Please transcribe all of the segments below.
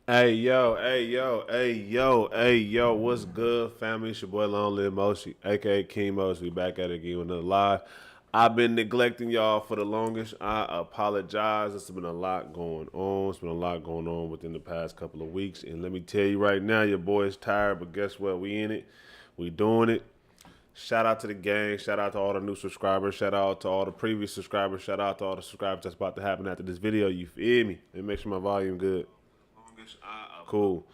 Hey yo, hey yo, hey yo, hey yo, what's good, family? It's your boy Long Live Mosi, aka King Mosi. We back at it again with another live. I've been neglecting y'all for the longest. I apologize. It's been a lot going on. It's been a lot going on within the past couple of weeks. And let me tell you right now, your boy is tired, but guess what? We in it. We doing it. Shout out to the gang. Shout out to all the new subscribers. Shout out to all the previous subscribers. Shout out to all the subscribers that's about to happen after this video. You feel me? And make sure my volume good. Cool.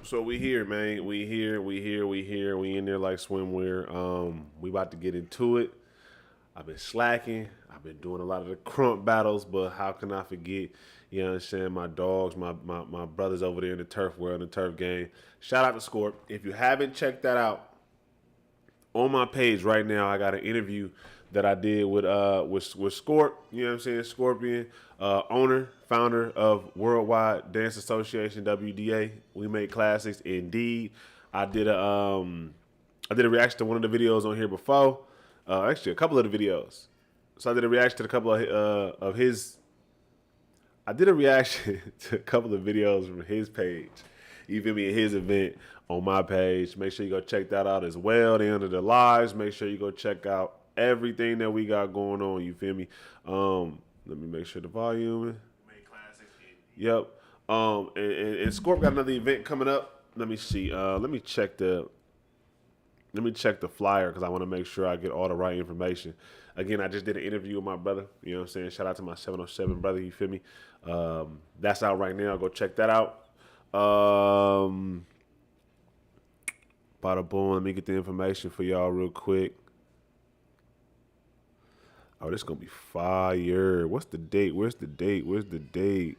So we here, man. We in there like swimwear. We about to get into it. I've been slacking. I've been doing a lot of the crump battles, but how can I forget? You know what I'm saying? My dogs, my brothers over there in the turf world, in the turf game. Shout out to Scorp. If you haven't checked that out, on my page right now, I got an interview that I did with Scorp. You know what I'm saying? Scorpion, owner, founder of Worldwide Dance Association (WDA). We make classics, indeed. I did a reaction to one of the videos on here before. Actually, a couple of the videos. So I did a reaction to a couple of his. I did a reaction to a couple of videos from his page. You feel me? His event on my page. Make sure you go check that out as well. The end of the lives. Make sure you go check out everything that we got going on. You feel me? Let me make sure the volume. Yep. And Scorp got another event coming up. Let me see. Let me check the flyer because I want to make sure I get all the right information. Again, I just did an interview with my brother. You know what I'm saying? Shout out to my 707 brother. You feel me? That's out right now. Go check that out. Bada boom. Let me get the information for y'all real quick. Oh, this is gonna be fire. What's the date? Where's the date?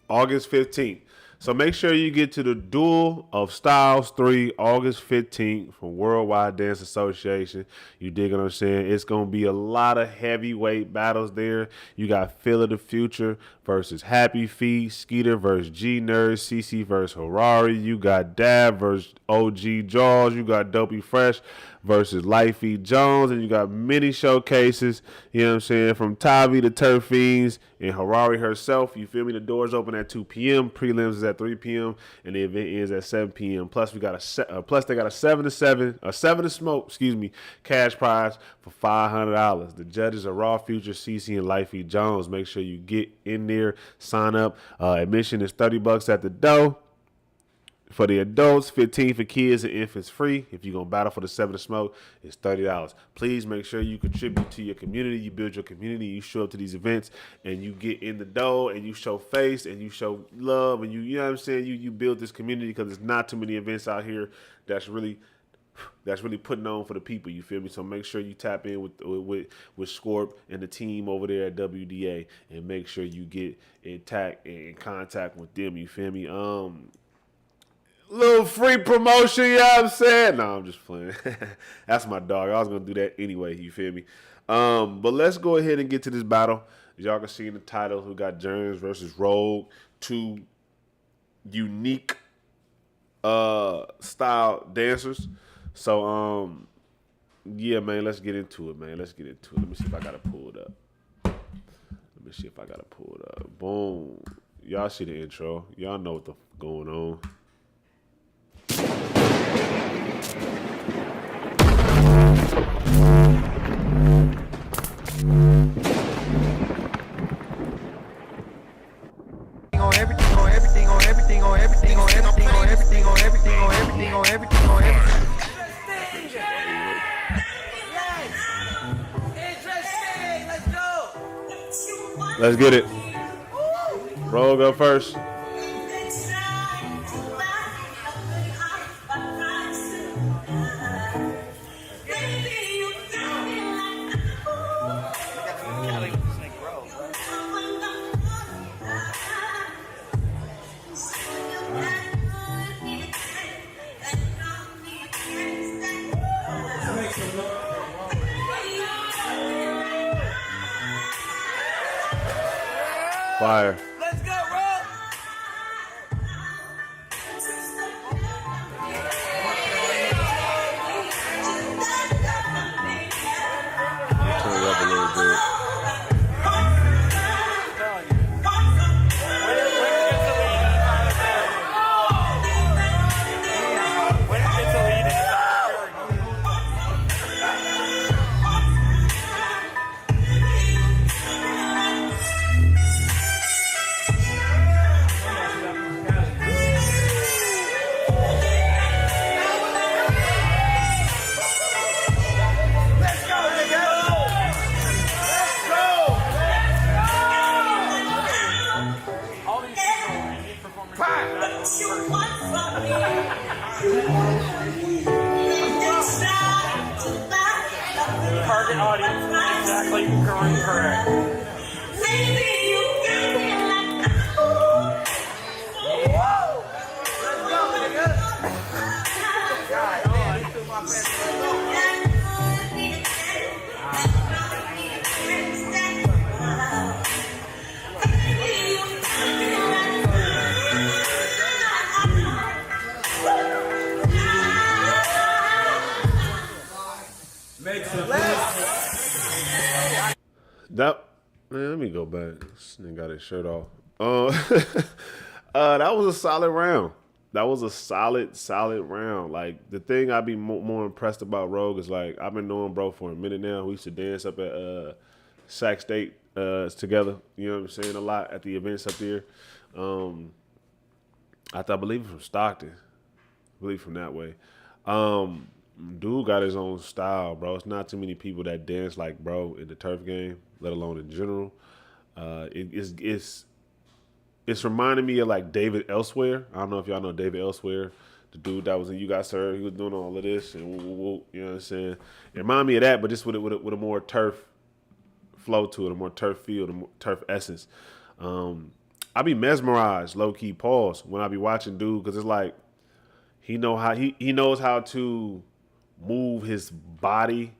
August 15th. So make sure you get to the Duel of Styles 3, August 15th from Worldwide Dance Association. You dig what I'm saying? It's going to be a lot of heavyweight battles there. You got Feel of the Future versus Happy Feet, Skeeter versus G-Nerd, CC versus Harari. You got Dab versus OG Jaws. You got Dopey Fresh versus Lifey Jones. And you got many showcases, you know what I'm saying, from Tavi to Turf Fiends and Harari herself. You feel me? The doors open at 2 p.m. Prelims is at 3 p.m. and the event ends at 7 p.m. Plus, we got they got a 7 to smoke, cash prize for $500. The judges are Raw Future, CC, and Lifey Jones. Make sure you get in there, sign up. Admission is $30 at the door. For the adults, 15 for kids and infants free. If you're going to battle for the 7 to smoke, it's $30. Please make sure you contribute to your community. You build your community. You show up to these events and you get in the dough and you show face and you show love and you know what I'm saying? You build this community because there's not too many events out here that's really putting on for the people, you feel me? So make sure you tap in with Scorp and the team over there at WDA and make sure you get in contact with them, you feel me? Little free promotion, you know what I'm saying? No, I'm just playing. That's my dog. I was going to do that anyway, you feel me? But let's go ahead and get to this battle. As y'all can see in the title, we got Jerm versus Rogue, two unique style dancers. So, yeah, man, let's get into it, man. Let's get into it. Let me see if I got it pulled up. Boom. Y'all see the intro. Y'all know what the going on. Let's get it. Roll go first. Fire. Let's go, Rob! Turn it up a little bit. Target audience, exactly correct. Maybe you got me like That man, let me go back. This nigga got his shirt off. That was a solid round. That was a solid round. Like the thing I'd be more impressed about Rogue is like I've been knowing bro for a minute now. We used to dance up at Sac State together. You know what I'm saying? A lot at the events up there. I believe from Stockton. I believe from that way. Dude got his own style, bro. It's not too many people that dance like bro in the turf game, let alone in general. It's reminding me of like David Elsewhere. I don't know if y'all know David Elsewhere, the dude that was in You Got Served. He was doing all of this, and you know what I'm saying. It reminded me of that, but just with a more turf flow to it, a more turf feel, a more turf essence. I be mesmerized, low key pause, when I be watching dude, because it's like he knows how to move his body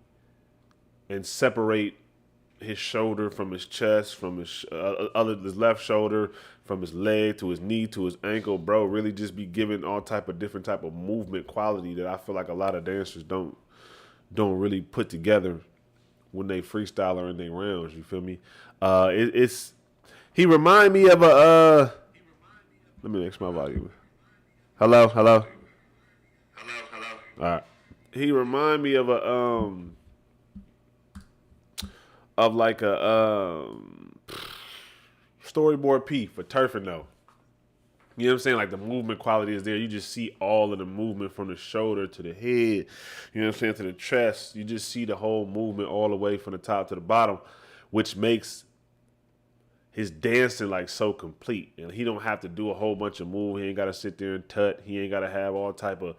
and separate his shoulder from his chest, from his his left shoulder, from his leg to his knee to his ankle, bro. Really just be giving all type of different type of movement quality that I feel like a lot of dancers don't really put together when they freestyle or in their rounds. You feel me? He remind me of a. Let me mix my volume. Hello. All right. He remind me of a storyboard P for turfing though. You know what I'm saying? Like the movement quality is there. You just see all of the movement from the shoulder to the head. You know what I'm saying? To the chest. You just see the whole movement all the way from the top to the bottom, which makes his dancing like so complete. And he don't have to do a whole bunch of moves. He ain't got to sit there and tut. He ain't got to have all type of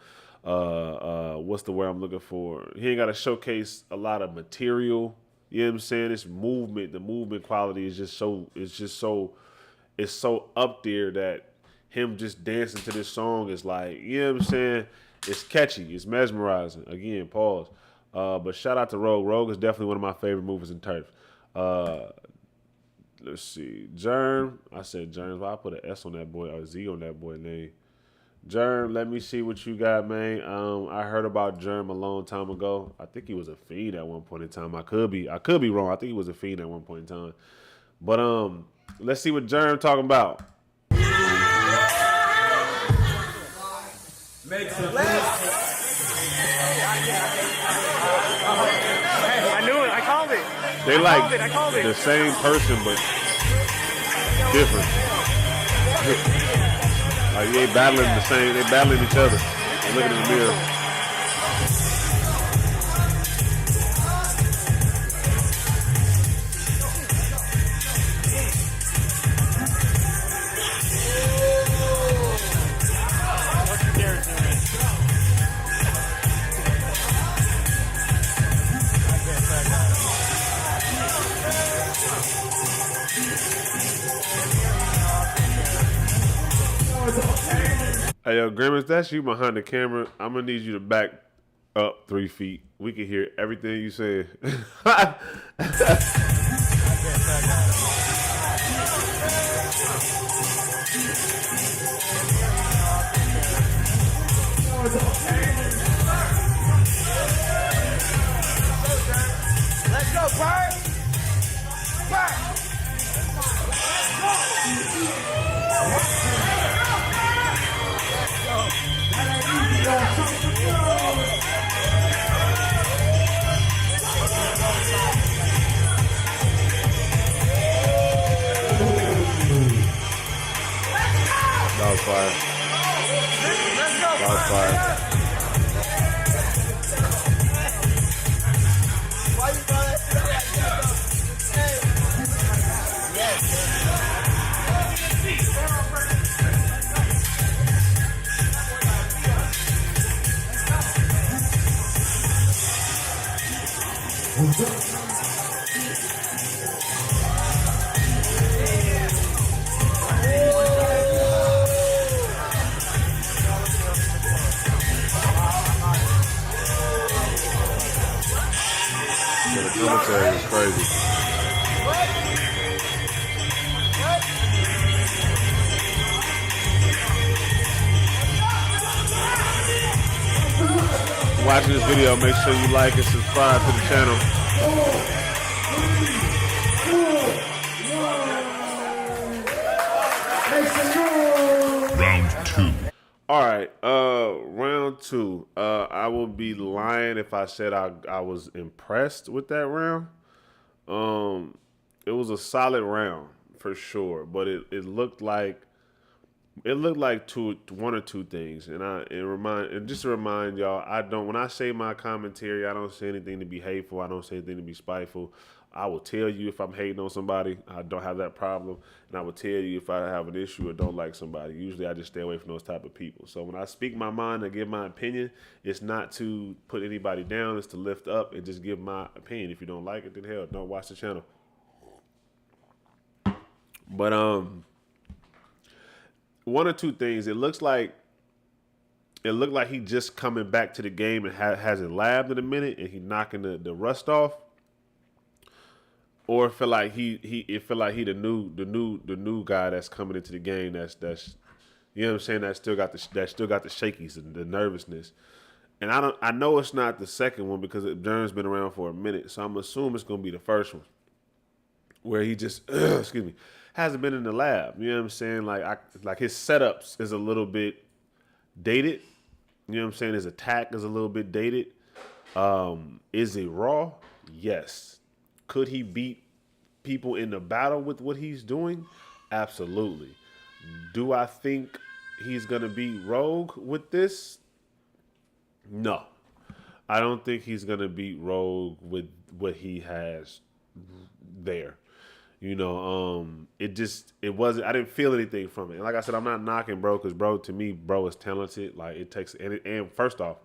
what's the word I'm looking for? He ain't got to showcase a lot of material. You know what I'm saying? This movement, the movement quality is so up there that him just dancing to this song is like, you know what I'm saying? It's catchy, it's mesmerizing. Again, pause. But shout out to Rogue. Rogue is definitely one of my favorite movers in turf. Let's see. Jerm. I said Jerm. Well, I put an S on that boy, or a Z on that boy name. Jerm, let me see what you got, man. I heard about Jerm a long time ago. I think he was a fiend at one point in time. I could be wrong. I think he was a fiend at one point in time. But let's see what Jerm talking about. Make some I knew it. I called it. They I called it. The same person, but different. Like they battling the same. They battling each other. They're looking in the mirror. Hey, yo, Grimace, that's you behind the camera. I'm going to need you to back up 3 feet. We can hear everything you say. Let's go, Bart! Bart! That was fire. That was fire. So the commentary is crazy. Watching this video, make sure you like and subscribe to the channel. Round 2. All right, round 2. I would be lying if I said I was impressed with that round. It was a solid round for sure, but it looked like one or two things, and just to remind y'all, when I say my commentary, I don't say anything to be hateful. I don't say anything to be spiteful. I will tell you if I'm hating on somebody. I don't have that problem, and I will tell you if I have an issue or don't like somebody. Usually, I just stay away from those type of people. So when I speak my mind and give my opinion, it's not to put anybody down. It's to lift up and just give my opinion. If you don't like it, then hell, don't watch the channel. But one or two things. It looked like he just coming back to the game and hasn't labbed in a minute, and he knocking the rust off. Or it feel like he the new guy that's coming into the game. That's you know what I'm saying. That still got the shakies and the nervousness. And I know it's not the second one because Jerm's been around for a minute, so I'm assuming it's gonna be the first one where he just excuse me, hasn't been in the lab. You know what I'm saying? Like his setups is a little bit dated. You know what I'm saying? His attack is a little bit dated. Is it raw? Yes. Could he beat people in the battle with what he's doing? Absolutely. Do I think he's gonna beat Rogue with this? No. I don't think he's gonna beat Rogue with what he has there. You know, it wasn't. I didn't feel anything from it. And like I said, I'm not knocking bro because to me, bro is talented. Like it takes, and first off,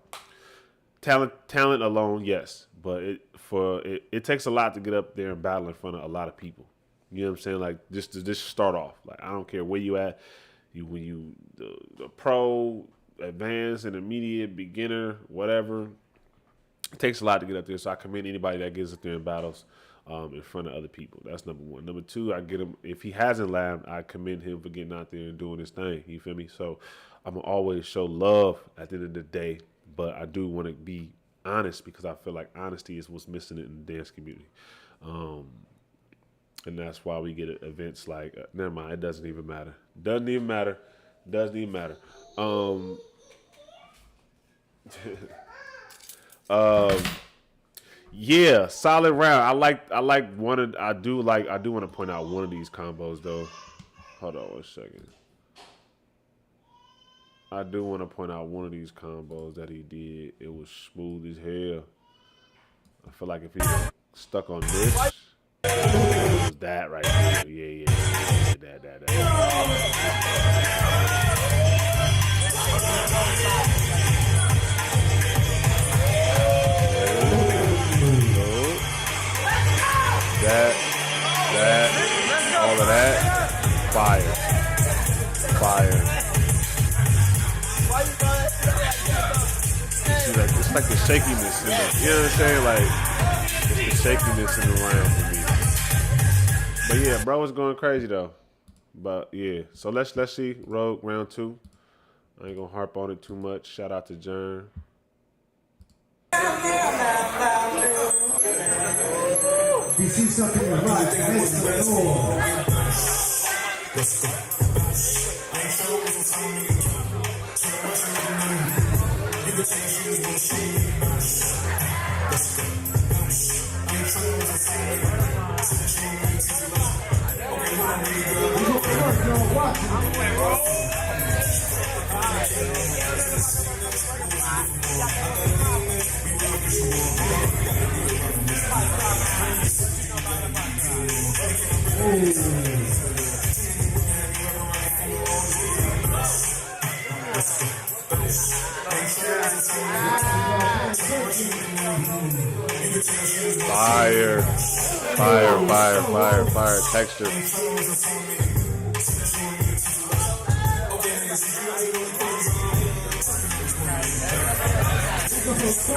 talent alone, yes, but it takes a lot to get up there and battle in front of a lot of people. You know what I'm saying? Like just to start off. Like I don't care where you at, the pro, advanced, intermediate, beginner, whatever. It takes a lot to get up there. So I commend anybody that gets up there and battles in front of other people. That's number one. Number two, I get him if he hasn't labbed, I commend him for getting out there and doing his thing. You feel me? So I'm gonna always show love at the end of the day, but I do want to be honest because I feel like honesty is what's missing in the dance community. And that's why we get events like, never mind, it doesn't even matter. Doesn't even matter. Yeah, solid round. I do want to point out one of these combos though. Hold on 1 second. I do want to point out one of these combos that he did. It was smooth as hell. I feel like if he was stuck on this, it was that right there. Yeah. That. That, all of that, fire. It's like the shakiness in the, you know what I'm saying? Like, it's the shakiness in the round for me. But yeah, bro was going crazy though. But yeah, so let's see Rogue round 2. I ain't gonna harp on it too much. Shout out to Jerm. You see something in the right, make some Fire. Fire, fire, fire, fire. Texture.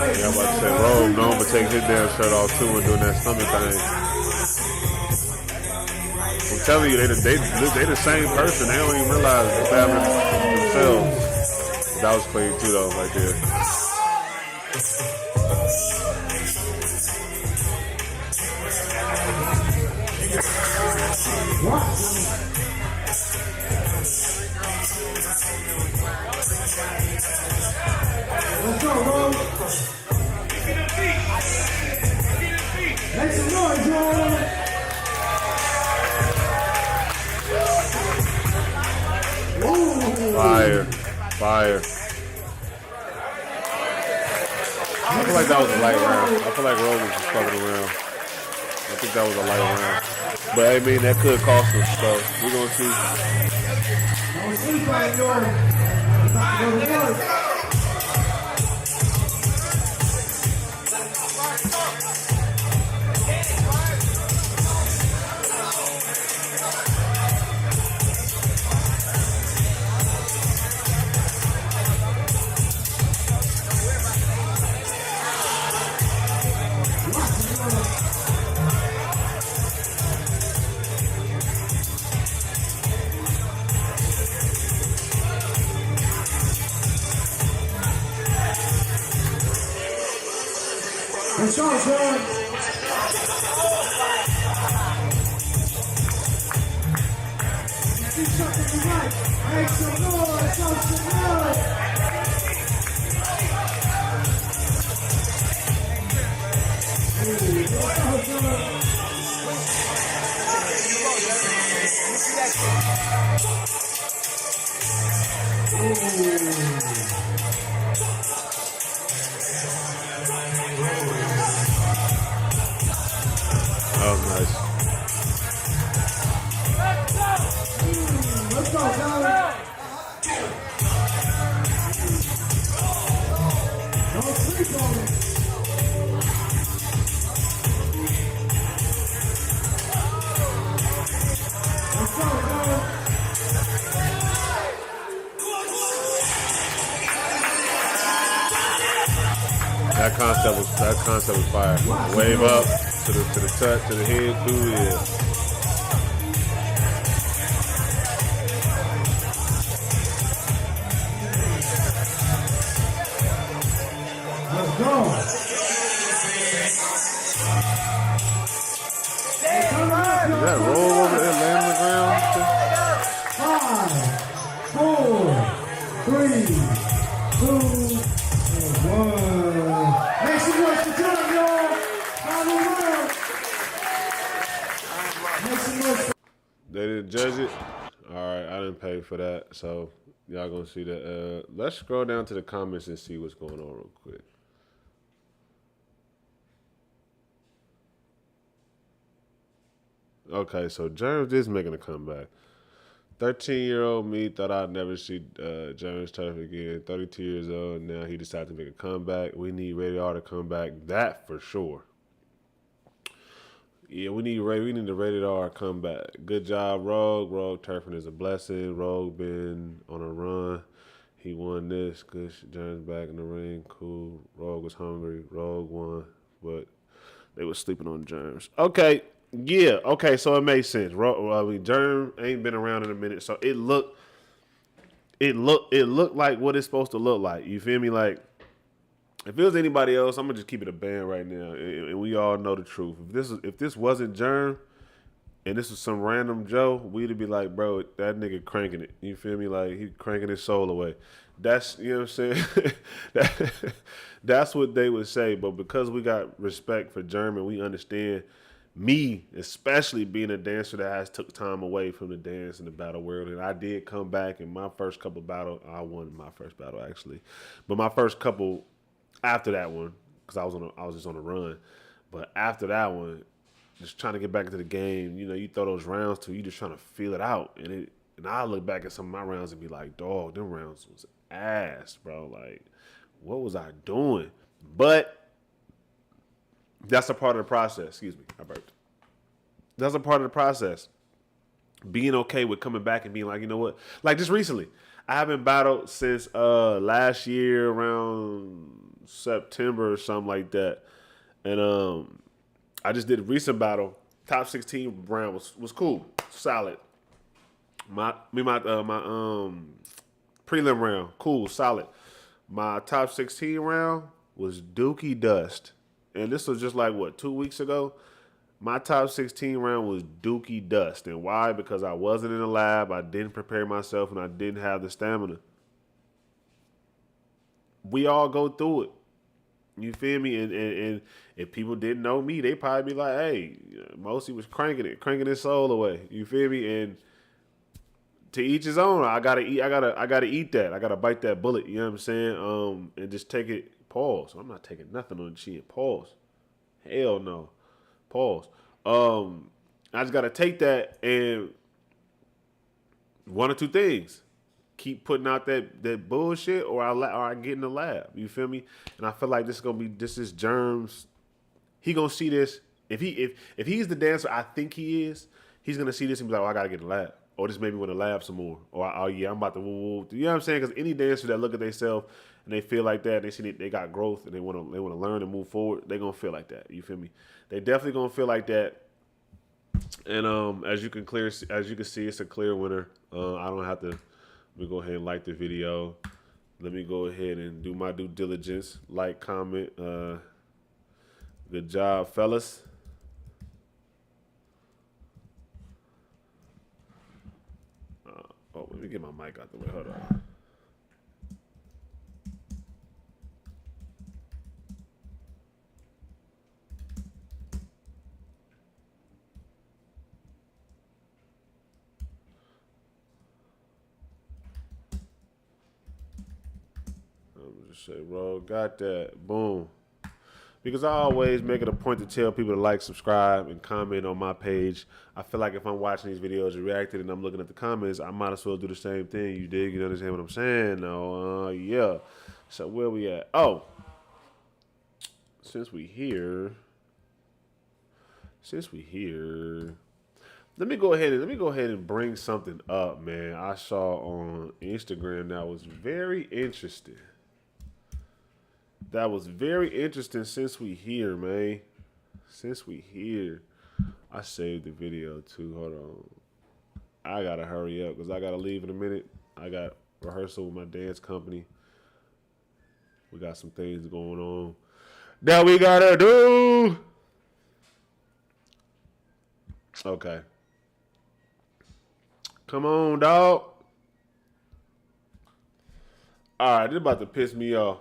Yeah, I'm about to say, Rogue known for taking his damn shirt off too and doing that stomach thing. I'm telling you, they the same person. They don't even realize it's happening themselves. That was clean too, though, right there. Let's go, Rogue. Make some noise, Rogue. Fire. Fire. I feel like that was a light round. I feel like Rogue was just fucking around. I think that was a light round. But, I mean, that could cost us, so we're going to see. Don't sleep on it, Rogue. About to go to work. Let's go, son. See something tonight. Make some noise, show some love. That was nice. Let's go, Tyler. Don't sleep on it. Let's go, Tyler. That concept was fire. Wave up to the touch, to the head, through here. Let's go. Did that roll over there, land on the ground? 5, 4, 3, 2, and 1. Make some noise for Jerm, y'all. Final round. Make some noise for They didn't judge it. All right, I didn't pay for that, so y'all gonna see that. Let's scroll down to the comments and see what's going on real quick. Okay, so Jerm is making a comeback. 13-year-old me thought I'd never see Jerm's turf again. 32 years old, now he decided to make a comeback. We need Rated R to come back, that for sure. Yeah, we need the Rated R comeback. Good job, Rogue. Rogue turfing is a blessing. Rogue been on a run. He won this. Good. Jerm's back in the ring. Cool. Rogue was hungry. Rogue won, but they was sleeping on Jerm's. Okay. Yeah, okay, so it makes sense. Jerm ain't been around in a minute, so it looked like what it's supposed to look like. You feel me? Like, if it was anybody else, I'm gonna just keep it a band right now, and we all know the truth. If this wasn't Jerm, and this was some random Joe, we'd be like, bro, that nigga cranking it. You feel me? Like, he cranking his soul away. That's, you know what I'm saying? That's what they would say. But because we got respect for Jerm and we understand, me, especially being a dancer that has took time away from the dance and the battle world, and I did come back in my first couple battles. I won my first battle actually, but my first couple after that one, because I was just on a run. But after that one, just trying to get back into the game. You know, you throw those rounds too. You just trying to feel it out, and I look back at some of my rounds and be like, dog, them rounds was ass, bro. Like, what was I doing? But that's a part of the process. Excuse me, I burped. That's a part of the process. Being okay with coming back and being like, you know what? Like just recently, I haven't battled since last year around September or something like that. And I just did a recent battle. Top 16 round was cool, solid. My prelim round, cool, solid. My top 16 round was Dookie Dust. And this was just like, what, 2 weeks ago? My top 16 round was Dookie Dust. And why? Because I wasn't in the lab, I didn't prepare myself, and I didn't have the stamina. We all go through it. You feel me? And if people didn't know me, they probably be like, hey, Mosi was cranking his soul away. You feel me? And to each his own. I gotta eat that. I gotta bite that bullet, you know what I'm saying? And just take it, pause. I'm not taking nothing on the chin. Pause. Hell no. Pause. I just gotta take that and one or two things. Keep putting out that bullshit, or I get in the lab. You feel me? And I feel like this is Jerm's. He gonna see this. If he's the dancer I think he is, he's gonna see this and be like, oh, I gotta get in the lab. Or this made me want to lab some more. Or oh yeah, I'm about to woo. You know what I'm saying? Because any dancer that look at themselves and they feel like that, and they see they got growth and they want to learn and move forward, they gonna feel like that. You feel me? They definitely gonna feel like that. And as you can see, it's a clear winner. I don't have to. Let me go ahead and like the video. Let me go ahead and do my due diligence. Like, comment. Good job, fellas. Oh, let me get my mic out the way. Hold on. I'm just say, bro, got that. Boom. Because I always make it a point to tell people to like, subscribe, and comment on my page. I feel like if I'm watching these videos and reacting and I'm looking at the comments, I might as well do the same thing. You dig? You understand what I'm saying? No, yeah. So where we at? Oh, since we here, let me go ahead and bring something up, man. I saw on Instagram that was very interesting. That was very interesting since we here, man. Since we here. I saved the video too. Hold on. I gotta hurry up because I gotta leave in a minute. I got rehearsal with my dance company. We got some things going on that we gotta do. Okay. Come on, dog. All right, this about to piss me off.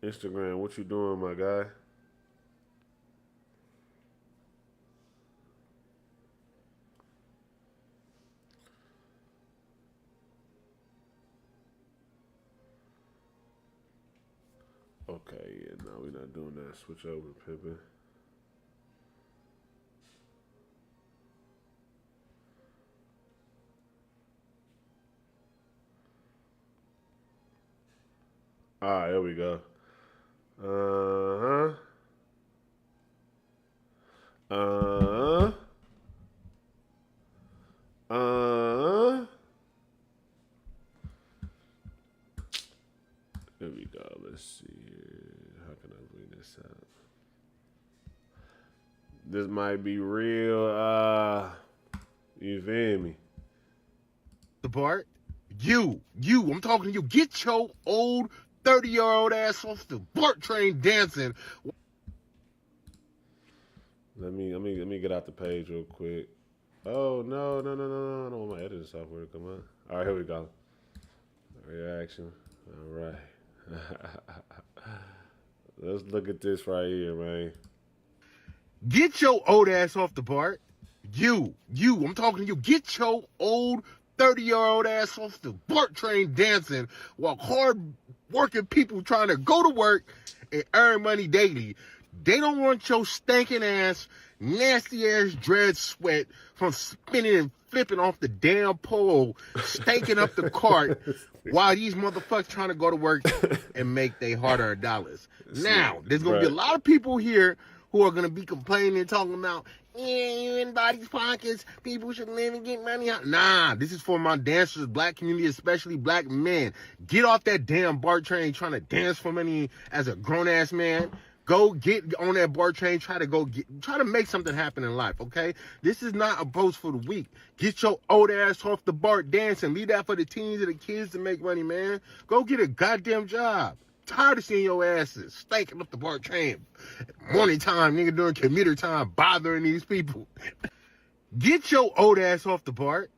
Instagram, what you doing, my guy? Okay, yeah, no, we're not doing that. Switch over, Pippin. All right, there we go. There we go. Let's see here. How can I bring this out? This might be real. You feel me? The Bart, I'm talking to you. Get your old 30-year-old ass off the Bart train dancing. Let me get out the page real quick. Oh no. I don't want my editing software to come on. All right, here we go. Reaction. All right. Let's look at this right here, man. Get your old ass off the Bart. I'm talking to you. Get your old 30-year-old ass off the Bart train dancing while hard-working people trying to go to work and earn money daily. They don't want your stinking ass nasty ass dread sweat from spinning and flipping off the damn pole, staking up the cart while these motherfuckers trying to go to work and make their hard-earned dollars. Now, there's gonna be a lot of people here who are gonna be complaining and talking about, yeah, you in bodies pockets, people should live and get money out. Nah, this is for my dancers, black community, especially black men. Get off that damn BART train trying to dance for money as a grown-ass man. Go get on that BART train, try to make something happen in life, okay? This is not a boast for the weak. Get your old ass off the BART dancing. Leave that for the teens and the kids to make money, man. Go get a goddamn job. Tired of seeing your asses stinking up the BART train. Morning time, nigga, during commuter time, bothering these people. Get your old ass off the BART.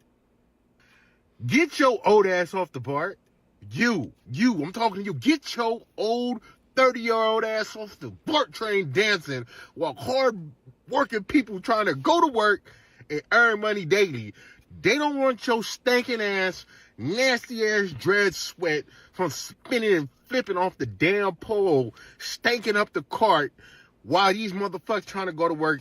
Get your old ass off the BART. You, I'm talking to you. Get your old 30-year-old ass off the BART train dancing while hard-working people trying to go to work and earn money daily. They don't want your stinking ass, nasty ass dread sweat from spinning and flipping off the damn pole, stinking up the cart while these motherfuckers trying to go to work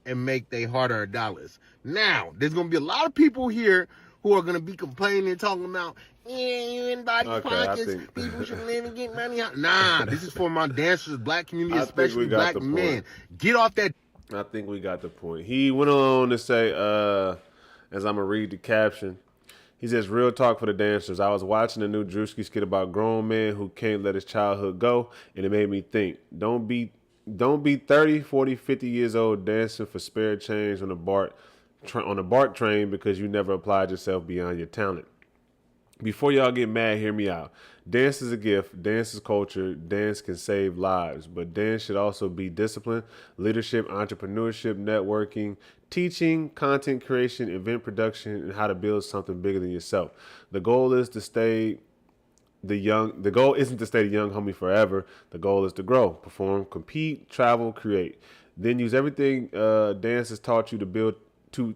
and make their hard-earned dollars. Now, there's going to be a lot of people here who are going to be complaining and talking about, yeah, you in body pockets, people should live and get money out. Nah, this is for my dancers, black community, especially black men. Get off that. I think we got the point. He went on to say, as I'm going to read the caption, he says, real talk for the dancers. I was watching a new Drewski skit about a grown man who can't let his childhood go, and it made me think, don't be 30, 40, 50 years old dancing for spare change on a BART train because you never applied yourself beyond your talent. Before y'all get mad, hear me out. Dance is a gift. Dance is culture. Dance can save lives. But dance should also be discipline, leadership, entrepreneurship, networking, teaching, content creation, event production, and how to build something bigger than yourself. The goal is to stay the goal isn't to stay the young homie forever. The goal is to grow, perform, compete, travel, create. Then use everything dance has taught you to build to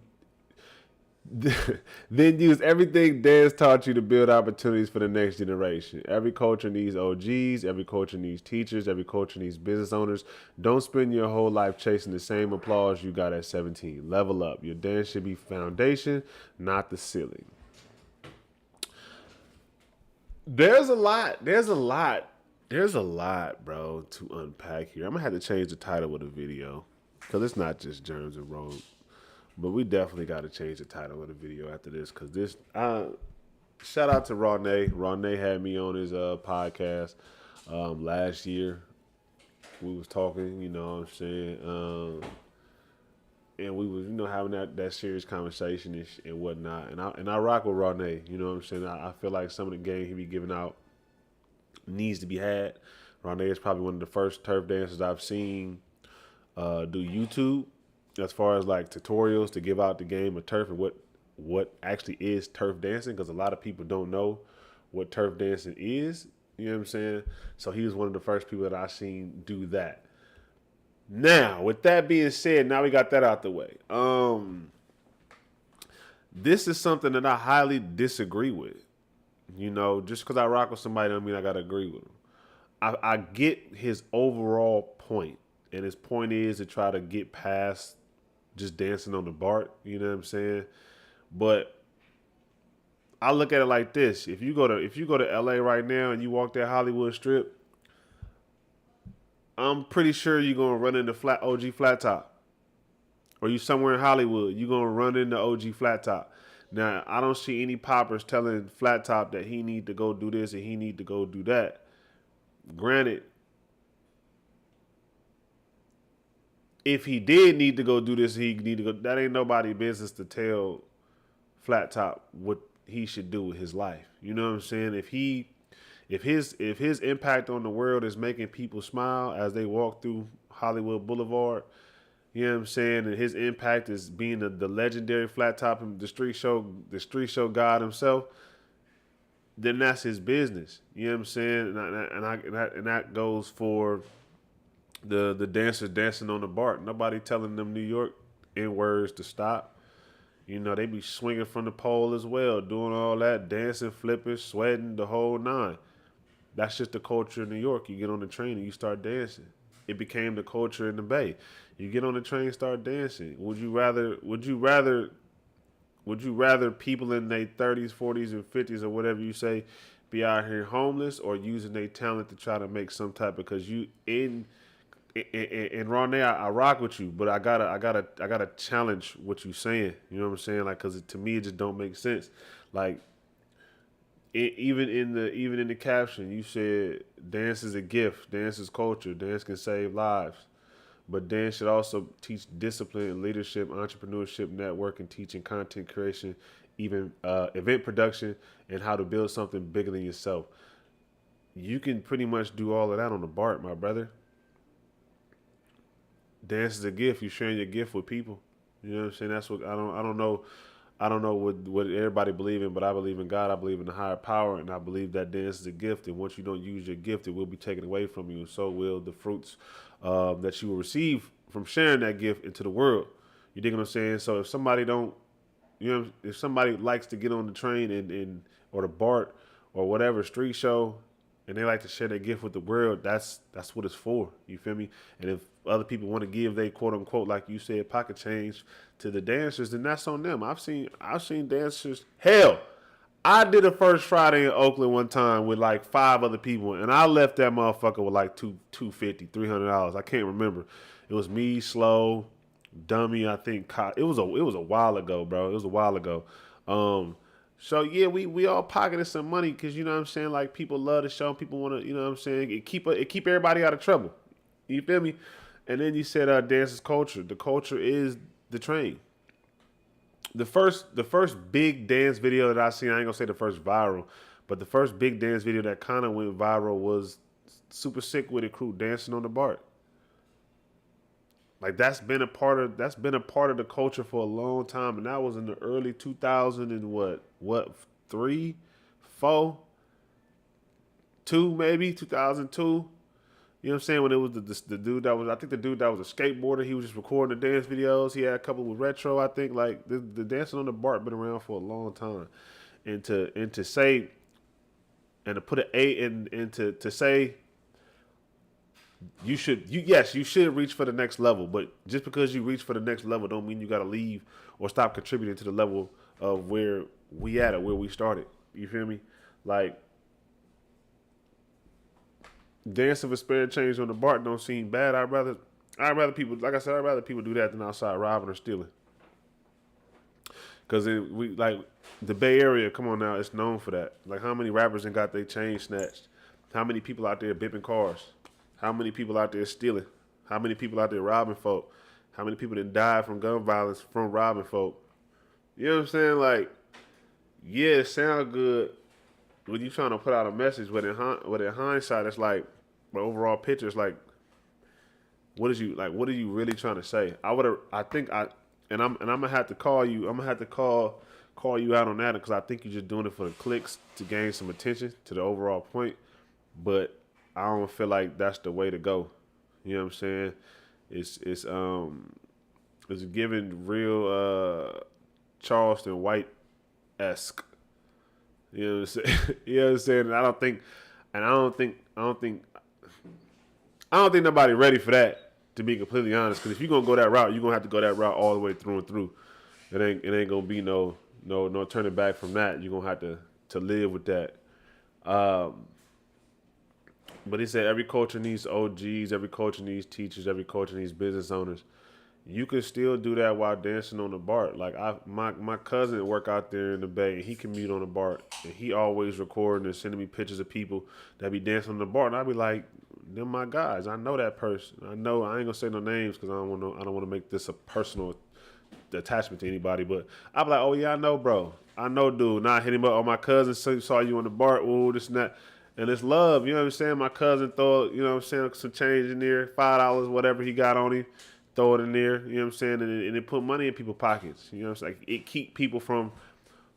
then use everything dance taught you to build opportunities for the next generation. Every culture needs OGs. Every culture needs teachers. Every culture needs business owners. Don't spend your whole life chasing the same applause you got at 17. Level up. Your dance should be foundation, not the ceiling. There's a lot, bro, to unpack here. I'm going to have to change the title of the video because it's not just Jerms and Road. But we definitely got to change the title of the video after this because this, shout out to Rawnay. Rawnay had me on his podcast last year. We was talking, you know what I'm saying? And we was, having that serious conversation and whatnot. And I rock with Rawnay, you know what I'm saying? I feel like some of the game he be giving out needs to be had. Rawnay is probably one of the first turf dancers I've seen do YouTube. As far as like tutorials to give out the game of turf and what actually is turf dancing, because a lot of people don't know what turf dancing is. You know what I'm saying? So he was one of the first people that I seen do that. Now, with that being said, now we got that out the way. This is something that I highly disagree with. Just because I rock with somebody don't mean I gotta agree with him. I get his overall point, and his point is to try to get past just dancing on the BART, you know what I'm saying? But I look at it like this. If you go to LA right now and you walk that Hollywood Strip, I'm pretty sure you're gonna run into OG Flat Top. Or you somewhere in Hollywood, you're gonna run into OG Flat Top. Now, I don't see any poppers telling Flat Top that he need to go do this and he need to go do that. Granted, if he did need to go do this, he need to go. That ain't nobody's business to tell Flat Top what he should do with his life. You know what I'm saying? If his impact on the world is making people smile as they walk through Hollywood Boulevard, you know what I'm saying, and his impact is being the legendary Flat Top and the street show god himself, then that's his business. You know what I'm saying? And that goes for the dancers dancing on the BART. Nobody telling them New York N-words to stop. They be swinging from the pole as well, doing all that, dancing, flipping, sweating, the whole nine. That's just the culture in New York. You get on the train and you start dancing. it became the culture in the Bay. You get on the train, start dancing. Would you rather people in their 30s, 40s, and 50s or whatever you say be out here homeless or using their talent to try to make some type? Because you in Rawnay, I rock with you, but I gotta challenge what you saying. You know what I'm saying? Like, cause to me it just don't make sense. Like, even in the caption, you said dance is a gift, dance is culture, dance can save lives. But dance should also teach discipline, leadership, entrepreneurship, networking, teaching, content creation, even event production, and how to build something bigger than yourself. You can pretty much do all of that on the BART, my brother. Dance is a gift. You're sharing your gift with people. You know what I'm saying? That's what I don't know. I don't know what everybody believe in, but I believe in God. I believe in the higher power, and I believe that dance is a gift. And once you don't use your gift, it will be taken away from you, and so will the fruits that you will receive from sharing that gift into the world. You dig what I'm saying? So if somebody don't, if somebody likes to get on the train and or the BART or whatever street show, and they like to share their gift with the world, that's what it's for. You feel me? And if other people want to give they quote unquote, like you said, pocket change to the dancers, then that's on them. I've seen dancers. Hell, I did a first Friday in Oakland one time with like 5 other people, and I left that motherfucker with like $250, $300. I can't remember. It was me, Slow, Dummy. I think it was a while ago, bro. It was a while ago. So yeah, we all pocketed some money because you know what I'm saying. Like, people love the show. People want to, you know what I'm saying. It keep everybody out of trouble. You feel me? And then you said dance is culture. The culture is the train. The first big dance video that I seen, I ain't gonna say the first viral, but the first big dance video that kind of went viral was Super Sick with a Crew dancing on the BART. Like, that's been a part of the culture for a long time, and that was in the early 2000 and what 3, 4, 2 maybe 2002. You know what I'm saying? When it was the dude that was, I think the dude that was a skateboarder, he was just recording the dance videos. He had a couple with retro, I think. Like, the dancing on the BART been around for a long time, and to say, and to put an A in, and to say, you should reach for the next level, but just because you reach for the next level don't mean you got to leave or stop contributing to the level of where we at or where we started. You feel me? Like, dancing for spare change on the BART don't seem bad. I'd rather people, like I said, I'd rather people do that than outside robbing or stealing. Cause we like the Bay Area. Come on now, it's known for that. Like, how many rappers ain't got their chain snatched? How many people out there bipping cars? How many people out there stealing? How many people out there robbing folk? How many people that died from gun violence from robbing folk? You know what I'm saying? Like, yeah, it sound good when you trying to put out a message, but in hindsight, it's like, the overall picture is like, what are you really trying to say? And I'm gonna have to call you. I'm gonna have to call you out on that, because I think you're just doing it for the clicks to gain some attention to the overall point. But I don't feel like that's the way to go. You know what I'm saying? It's giving real Charleston White-esque. You know what I'm saying? You know what I'm saying? And I don't think nobody ready for that, to be completely honest. Because if you're gonna go that route, you're gonna have to go that route all the way through and through. It ain't gonna be no turning back from that. You're gonna have to live with that. But he said every culture needs OGs, every culture needs teachers, every culture needs business owners. You can still do that while dancing on the BART. Like, my cousin work out there in the Bay, and he commute on the BART, and he always recording and sending me pictures of people that be dancing on the BART, and I be like, them my guys. I know that person. I ain't gonna say no names because I don't want to make this a personal attachment to anybody. But I be like, oh yeah, I know, bro. I know, dude. Now I hit him up. Oh, my cousin saw you on the BART. Ooh, this and that. And it's love, you know what I'm saying? My cousin throw, you know what I'm saying, some change in there, $5, whatever he got on him, throw it in there, you know what I'm saying? And it put money in people's pockets, you know what I'm saying? Like, it keep people from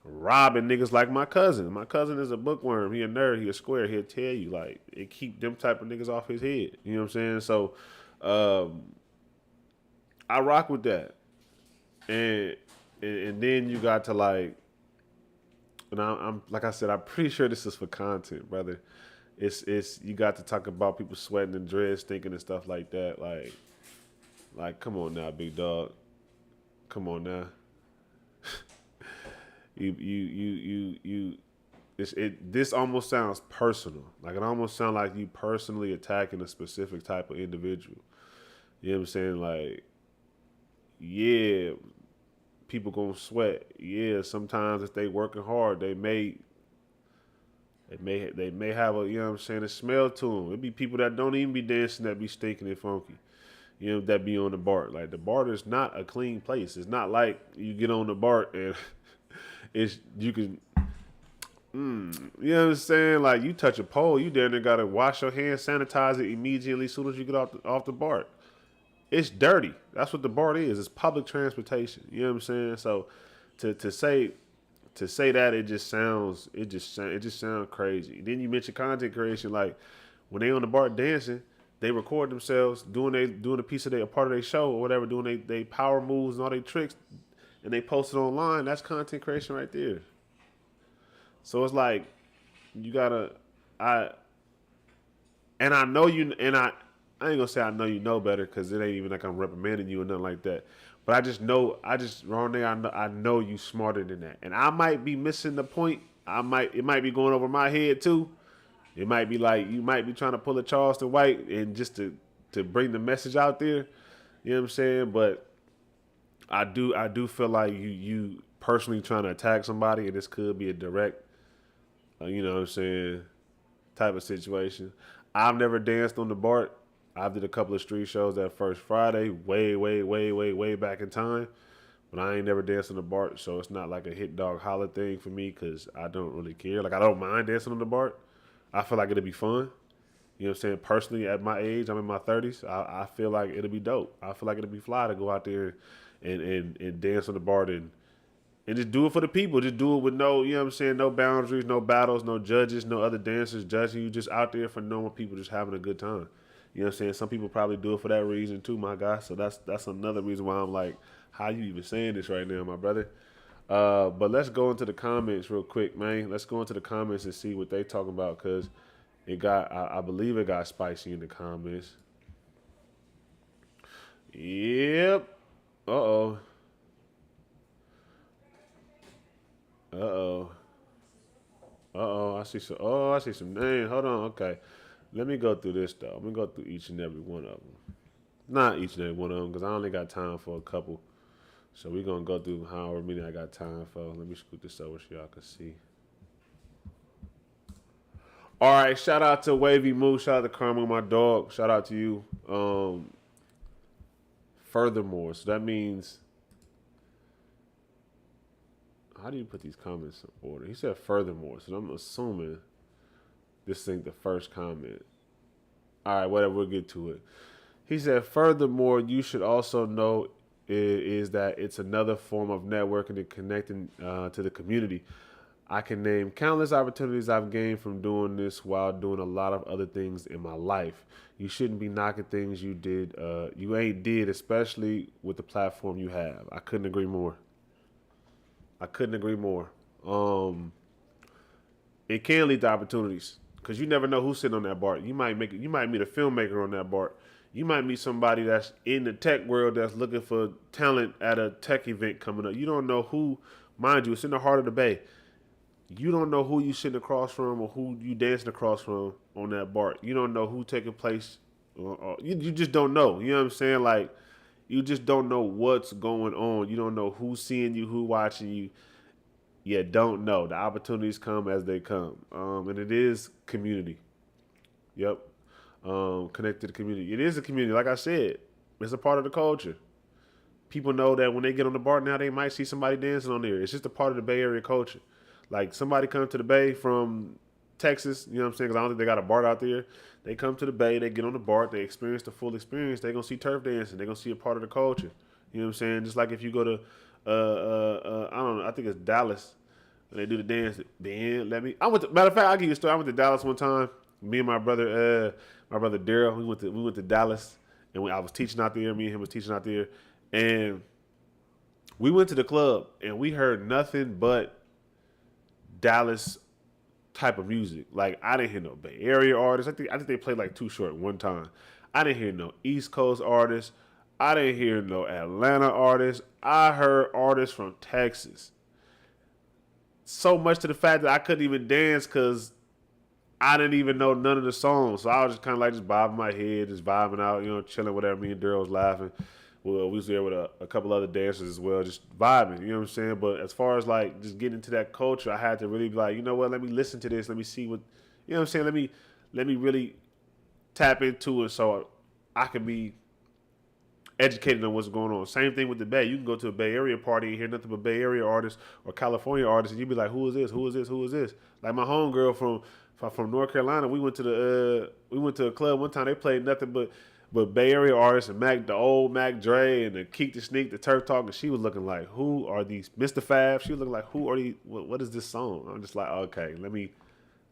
robbing niggas like my cousin. My cousin is a bookworm. He a nerd. He a square. He'll tell you, like, it keep them type of niggas off his head. You know what I'm saying? So, I rock with that. And then you got to, like, and I'm like I said, I'm pretty sure this is for content, brother. it's you got to talk about people sweating and dread stinking and stuff like that. Like come on now, big dog. Come on now. You this almost sounds personal. Like it almost sounds like you personally attacking a specific type of individual. You know what I'm saying? Like, yeah, people gonna sweat. Yeah, sometimes if they working hard, they may have a, you know what I'm saying, a smell to them. It be people that don't even be dancing that be stinking and funky. You know, that be on the BART. Like the BART is not a clean place. It's not like you get on the BART and it's you can you know what I'm saying? Like you touch a pole, you damn near gotta wash your hands, sanitize it immediately as soon as you get off the BART. It's dirty. That's what the BART is. It's public transportation. You know what I'm saying? So to say that it just sounds crazy. Then you mention content creation, like when they on the BART dancing, they record themselves doing a piece of a part of their show or whatever, doing they power moves and all their tricks, and they post it online. That's content creation right there. So it's like you gotta I know you, and I ain't gonna say I know you know better because it ain't even like I'm reprimanding you or nothing like that. But Rawnay, I know you smarter than that, and I might be missing the point. It might be going over my head too. It might be like you might be trying to pull a Charleston White and just to bring the message out there. You know what I'm saying? But I do feel like you personally trying to attack somebody, and this could be a direct, you know what I'm saying, type of situation. I've never danced on the BART. I did a couple of street shows that first Friday, way back in time. But I ain't never danced on the BART, so it's not like a hit dog holler thing for me because I don't really care. Like, I don't mind dancing on the BART. I feel like it'll be fun. You know what I'm saying? Personally, at my age, I'm in my 30s, I feel like it'll be dope. I feel like it'll be fly to go out there and dance on the BART and just do it for the people. Just do it with no, you know what I'm saying, no boundaries, no battles, no judges, no other dancers judging you. Just out there for normal people just having a good time. You know what I'm saying? Some people probably do it for that reason too, my guy. So that's another reason why I'm like, how you even saying this right now, my brother? But let's go into the comments real quick, man. Let's go into the comments and see what they talking about because I believe it got spicy in the comments. Yep. Uh-oh. I see some names. Hold on. Okay. Let me go through this, though. I'm going to go through each and every one of them. Not each and every one of them, because I only got time for a couple. So we're going to go through however many I got time for. Let me scoot this over so y'all can see. All right. Shout out to Wavy Moose. Shout out to Karma, my dog. Shout out to you. Furthermore, so that means... How do you put these comments in order? He said furthermore, so I'm assuming this ain't the first comment. All right, whatever, we'll get to it. He said, furthermore, you should also know is that it's another form of networking and connecting to the community. I can name countless opportunities I've gained from doing this while doing a lot of other things in my life. You shouldn't be knocking things you ain't did, especially with the platform you have. I couldn't agree more. It can lead to opportunities because you never know who's sitting on that BART. You might meet a filmmaker on that BART. You might meet somebody that's in the tech world that's looking for talent at a tech event coming up. You don't know who, mind you, it's in the heart of the Bay. You don't know who you sitting across from or who you dancing across from on that BART. You don't know who taking place. You just don't know. You know what I'm saying? Like, you just don't know what's going on. You don't know who's seeing you, who watching you. You don't know. The opportunities come as they come. And it is community. Yep. Connect to the community. It is a community. Like I said, it's a part of the culture. People know that when they get on the BART now, they might see somebody dancing on there. It's just a part of the Bay Area culture. Like somebody comes to the Bay from Texas, you know what I'm saying? Because I don't think they got a BART out there. They come to the Bay, they get on the BART, they experience the full experience. They're going to see turf dancing. They're going to see a part of the culture. You know what I'm saying? Just like if you go to, I don't know, I think it's Dallas, and they do the dance. Matter of fact, I'll give you a story. I went to Dallas one time. Me and my brother Daryl, we went to Dallas, and I was teaching out there. Me and him was teaching out there. And we went to the club, and we heard nothing but Dallas type of music. Like I didn't hear no Bay Area artists. I think they played like Too Short one time. I didn't hear no East Coast artists. I didn't hear no Atlanta artists. I heard artists from Texas. So much to the fact that I couldn't even dance because I didn't even know none of the songs. So I was just kind of like just bobbing my head, just vibing out, chilling, whatever. Me and Daryl was laughing. Well, we was there with a couple other dancers as well, just vibing, you know what I'm saying? But as far as like just getting into that culture, I had to really be like, you know what, let me listen to this, let me see what, you know what I'm saying? Let me really tap into it so I can be educated on what's going on. Same thing with the Bay. You can go to a Bay Area party and hear nothing but Bay Area artists or California artists, and you be like, who is this? Who is this? Who is this? Like my homegirl from North Carolina, we went to a club one time. They played nothing but Bay Area artists and the old Mac Dre and the Keek the Sneak, the Turf Talk, and she was looking like, who are these? Mr. Fab. She was looking like, who are these? What is this song? I'm just like, okay, let me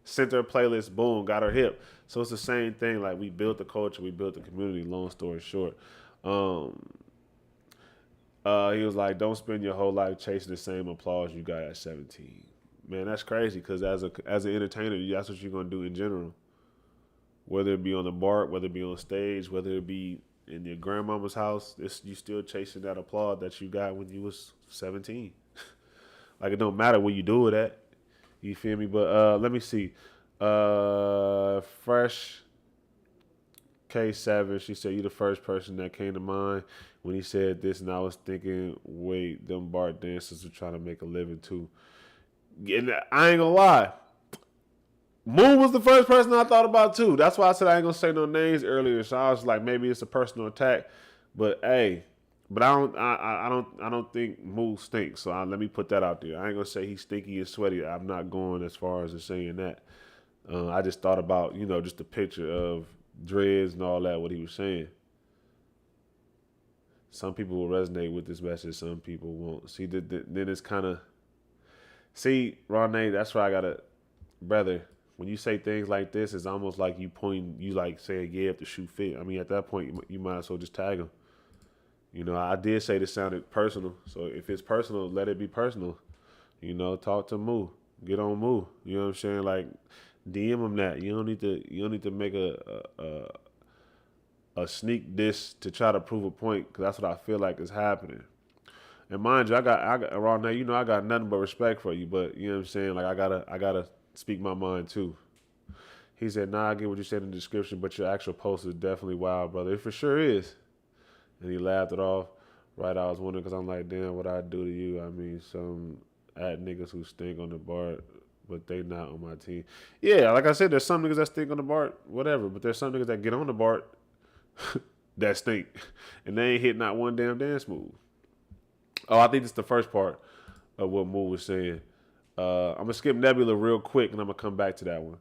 send her a playlist. Boom, got her hip. So it's the same thing. Like we built the culture, we built the community. Long story short. He was like, don't spend your whole life chasing the same applause you got at 17. Man, that's crazy because as an entertainer, that's what you're going to do in general. Whether it be on the BART, whether it be on stage, whether it be in your grandmama's house, you still chasing that applause that you got when you was 17. Like it don't matter where you do it at. You feel me? But let me see. Fresh K7, she said, you the first person that came to mind when he said this, and I was thinking, wait, them Bart dancers are trying to make a living too. And I ain't gonna lie, Moon was the first person I thought about too. That's why I said I ain't gonna say no names earlier. So I was like, maybe it's a personal attack, but hey, I don't think Moon stinks. So let me put that out there. I ain't gonna say he's stinky and sweaty. I'm not going as far as saying that. I just thought about just the picture of dreads and all that, what he was saying. Some people will resonate with this message, some people won't. See, then it's kind of, Rawnay, that's why I gotta, brother, when you say things like this, it's almost like you like saying, yeah, if the shoe fit. I mean, at that point, you might as well just tag him. I did say this sounded personal, so if it's personal, let it be personal. Talk to Moo, get on Moo. You know what I'm saying? Like, DM him that. You don't need to make a sneak diss to try to prove a point, because that's what I feel like is happening. And mind you, I got Rawnay, I got nothing but respect for you, but you know what I'm saying? Like I gotta speak my mind too. He said, nah, I get what you said in the description, but your actual post is definitely wild, brother. It for sure is. And he laughed it off. Right, I was wondering, because I'm like, damn, what I do to you? I mean, some niggas who stink on the bar, but they not on my team. Yeah, like I said, there's some niggas that stink on the BART, whatever. But there's some niggas that get on the BART that stink. And they ain't hit not one damn dance move. Oh, I think it's the first part of what Moo was saying. I'm going to skip Nebula real quick, and I'm going to come back to that one.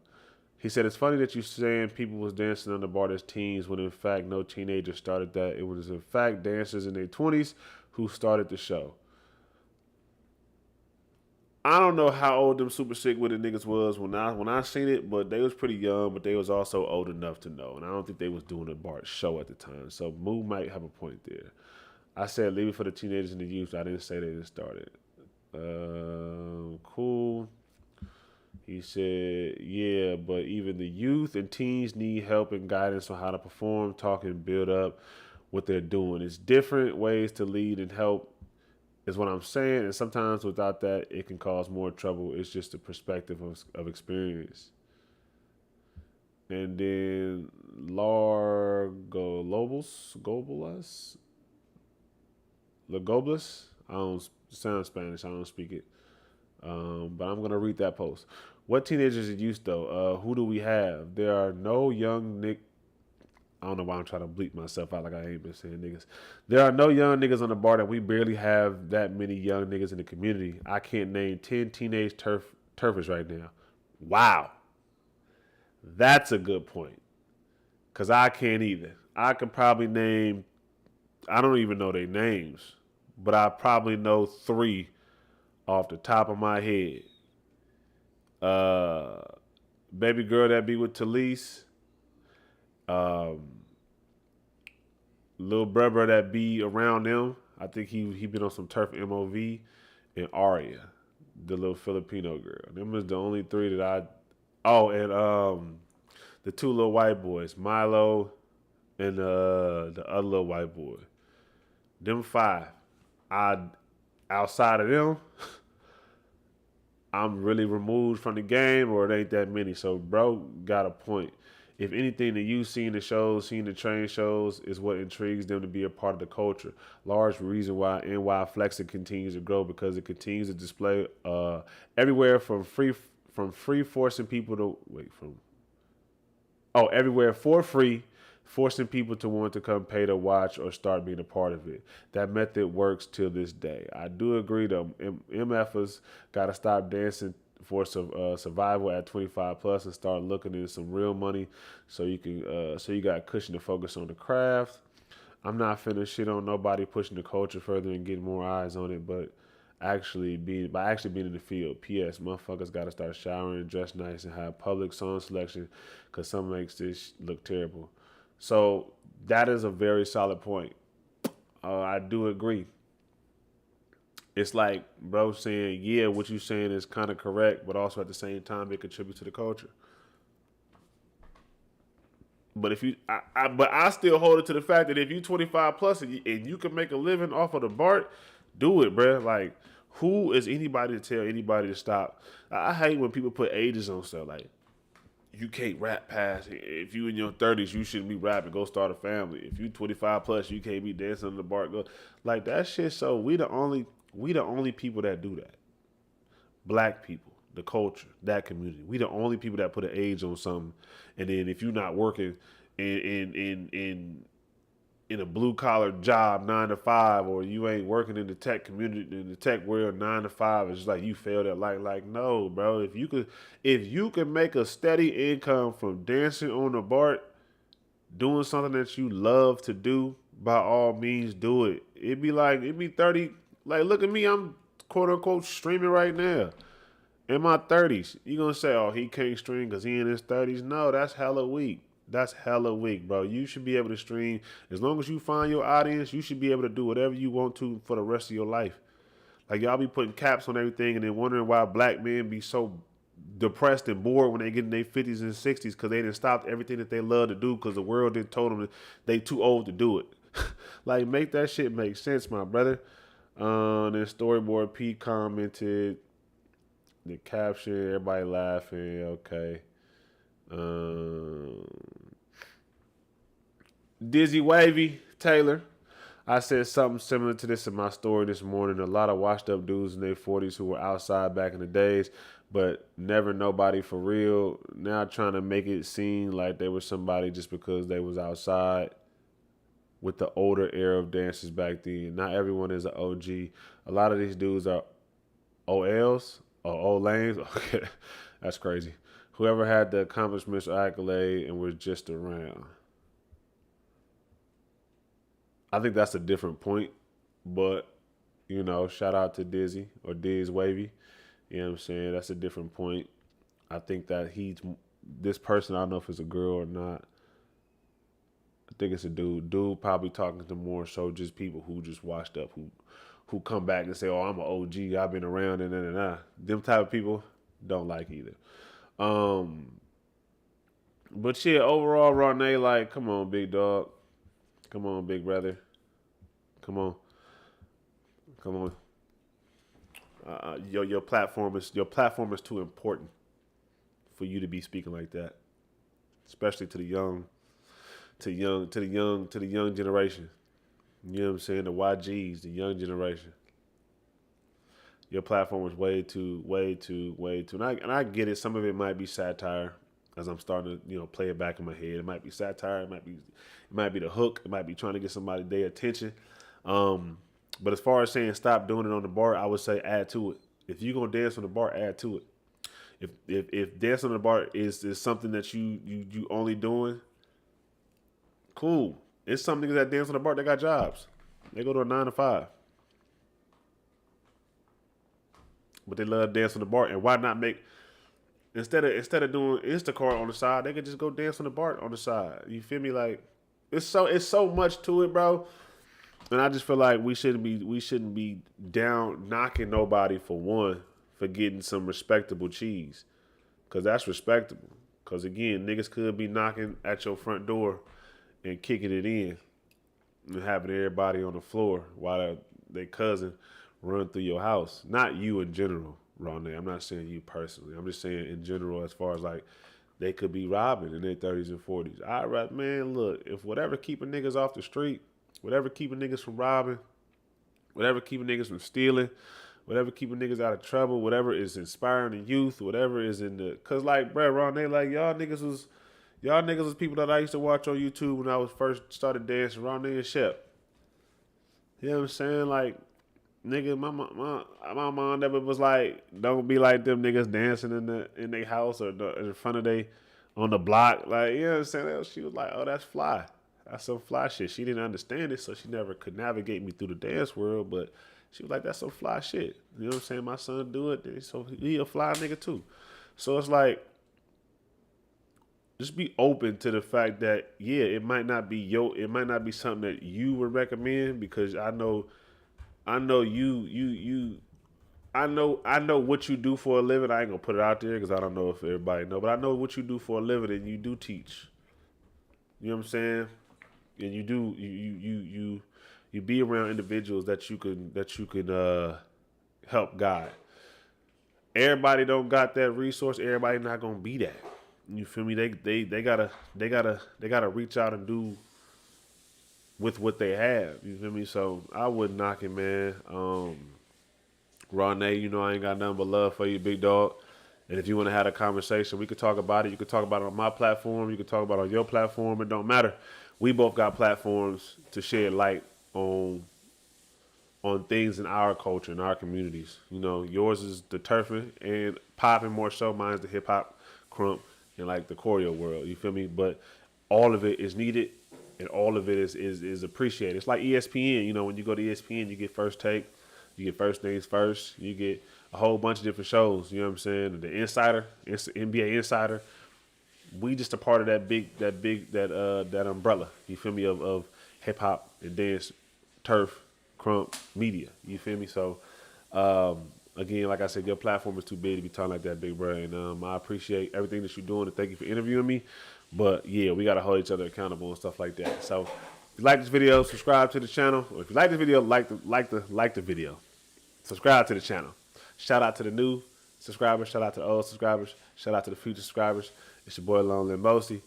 He said, it's funny that you saying people was dancing on the BART as teens when in fact no teenager started that. It was in fact dancers in their 20s who started the show. I don't know how old them Super Sick With It niggas was when I seen it, but they was pretty young, but they was also old enough to know. And I don't think they was doing a BART show at the time. So Moo might have a point there. I said leave it for the teenagers and the youth. I didn't say they didn't start it. Cool. He said, yeah, but even the youth and teens need help and guidance on how to perform, talk, and build up what they're doing. It's different ways to lead and help is what I'm saying, and sometimes without that, it can cause more trouble. It's just a perspective of experience. And then Lagoblas, I don't sound Spanish, I don't speak it, but I'm going to read that post. What teenagers are used, though? Who do we have? There are no young I don't know why I'm trying to bleep myself out like I ain't been saying niggas. There are no young niggas on the BART, and we barely have that many young niggas in the community. I can't name 10 teenage turfers right now. Wow. That's a good point. Because I can't either. I could probably name, I don't even know their names, but I probably know 3 off the top of my head. Baby girl that be with Talise. Little brother that be around them, I think he been on some turf MOV, and Aria, the little Filipino girl. Them is the only 3 that Oh, and the two little white boys, Milo and the other little white boy. Them five. I outside of them, I'm really removed from the game, or it ain't that many. So, bro, got a point. If anything that you see in the shows, seen the train shows, is what intrigues them to be a part of the culture. Large reason why NY Flexing continues to grow because it continues to display everywhere from free forcing people to everywhere for free, forcing people to want to come pay to watch or start being a part of it. That method works till this day. I do agree though. MFers got to stop dancing for survival at 25 plus and start looking into some real money, so you got cushion to focus on the craft. I'm not finna shit on nobody pushing the culture further and getting more eyes on it, but actually being in the field. P.S. Motherfuckers got to start showering, dress nice, and have public song selection, because some makes this look terrible. So that is a very solid point. I do agree. It's like bro saying, yeah, what you saying is kind of correct, but also at the same time it contributes to the culture. But if you, but I still hold it to the fact that if you 25 plus and you can make a living off of the Bart, do it, bro. Like, who is anybody to tell anybody to stop? I hate when people put ages on stuff. Like, you can't rap past. If you in your 30s, you shouldn't be rapping. Go start a family. If you 25 plus, you can't be dancing on the Bart. Go like that shit. So we the only people that do that. Black people, the culture, that community. We the only people that put an age on something. And then if you're not working in a blue collar job 9 to 5, or you ain't working in the tech community, in the tech world 9 to 5, it's just like you failed at life. Like, no, bro. If you could make a steady income from dancing on the Bart, doing something that you love to do, by all means do it. It'd be 30. Like, look at me, I'm quote unquote streaming right now. In my 30s, you gonna say, oh, he can't stream because he in his 30s? No, that's hella weak. That's hella weak, bro. You should be able to stream. As long as you find your audience, you should be able to do whatever you want to for the rest of your life. Like, y'all be putting caps on everything and then wondering why black men be so depressed and bored when they get in their 50s and 60s because they didn't stop everything that they love to do because the world didn't told them that they too old to do it. Like, make that shit make sense, my brother. Then Storyboard P commented the caption, everybody laughing, okay. Dizzy Wavy Taylor. I said something similar to this in my story this morning. A lot of washed up dudes in their 40s who were outside back in the days, but never nobody for real. Now trying to make it seem like they were somebody just because they was outside with the older era of dancers back then. Not everyone is an OG. A lot of these dudes are OLs or old lanes. Okay, that's crazy. Whoever had the accomplishments or accolade and was just around. I think that's a different point, but, you know, shout out to Dizzy or Diz Wavy. You know what I'm saying? That's a different point. I think that this person, I don't know if it's a girl or not. I think it's a dude. Dude probably talking to more so just people who just washed up, who come back and say, oh, I'm an OG, I've been around, and. Them type of people don't like either. But yeah, overall, Rawnay, like, come on, big dog. Come on, big brother. Come on. Your platform is too important for you to be speaking like that, especially to the young generation. You know what I'm saying? The YGs, the young generation. Your platform is way too. And I get it. Some of it might be satire, as I'm starting to, play it back in my head. It might be satire. It might be the hook. It might be trying to get somebody their attention. But as far as saying stop doing it on the bar, I would say add to it. If you're gonna dance on the bar, add to it. If dancing on the bar is something that you only doing, cool. It's some niggas that dance on the bar that got jobs. They go to a 9 to 5. But they love dancing on the bar, and why not make instead of doing Instacart on the side, they could just go dance on the bar on the side. You feel me? Like it's so much to it, bro. And I just feel like we shouldn't be down knocking nobody for getting some respectable cheese, Because that's respectable. Because, again, niggas could be knocking at your front door and kicking it in and having everybody on the floor while their cousin run through your house. Not you in general, Rawnay. I'm not saying you personally. I'm just saying in general as far as, like, they could be robbing in their 30s and 40s. I'd rather, man, look, if whatever keeping niggas off the street, whatever keeping niggas from robbing, whatever keeping niggas from stealing, whatever keeping niggas out of trouble, whatever is inspiring the youth, whatever is in the, cause like, bro, Ron, they like y'all niggas was people that I used to watch on YouTube when I was first started dancing, Rawnay and Shep. You know what I'm saying? Like, nigga, my mom never was like, don't be like them niggas dancing in their house or in front of they on the block. Like, you know what I'm saying? She was like, oh, that's fly. That's some fly shit. She didn't understand it, so she never could navigate me through the dance world, but she was like, that's some fly shit. You know what I'm saying? My son do it, so he a fly nigga too. So it's like, just be open to the fact that, yeah, it might not be something that you would recommend, because I know what you do for a living. I ain't gonna put it out there because I don't know if everybody know, but I know what you do for a living, and you do teach. You know what I'm saying? And you be around individuals that you can help guide. Everybody don't got that resource. Everybody not gonna be that. You feel me? They gotta reach out and do with what they have. You feel me? So I wouldn't knock it, man. Rawnay, you know I ain't got nothing but love for you, big dog. And if you want to have a conversation, we could talk about it. You could talk about it on my platform. You could talk about it on your platform. It don't matter. We both got platforms to shed light on things in our culture, in our communities. You know, yours is the turfing and popping more so. Mine's the hip hop, crump, and like the choreo world. You feel me? But all of it is needed, and all of it is appreciated. It's like ESPN. You know, when you go to ESPN, you get First Take, you get First Things First, you get a whole bunch of different shows. You know what I'm saying? The Insider, NBA Insider. We just a part of that umbrella. You feel me? Of hip hop and dance, turf, crump, media. You feel me? So, again, like I said, your platform is too big to be talking like that, big bro. And I appreciate everything that you're doing, and thank you for interviewing me. But yeah, we gotta hold each other accountable and stuff like that. So, if you like this video, subscribe to the channel. Or if you like this video, like the video. Subscribe to the channel. Shout out to the new subscribers. Shout out to the old subscribers. Shout out to the future subscribers. It's your boy Lonely Mosi.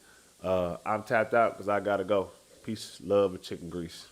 I'm tapped out because I gotta go. Peace, love, and chicken grease.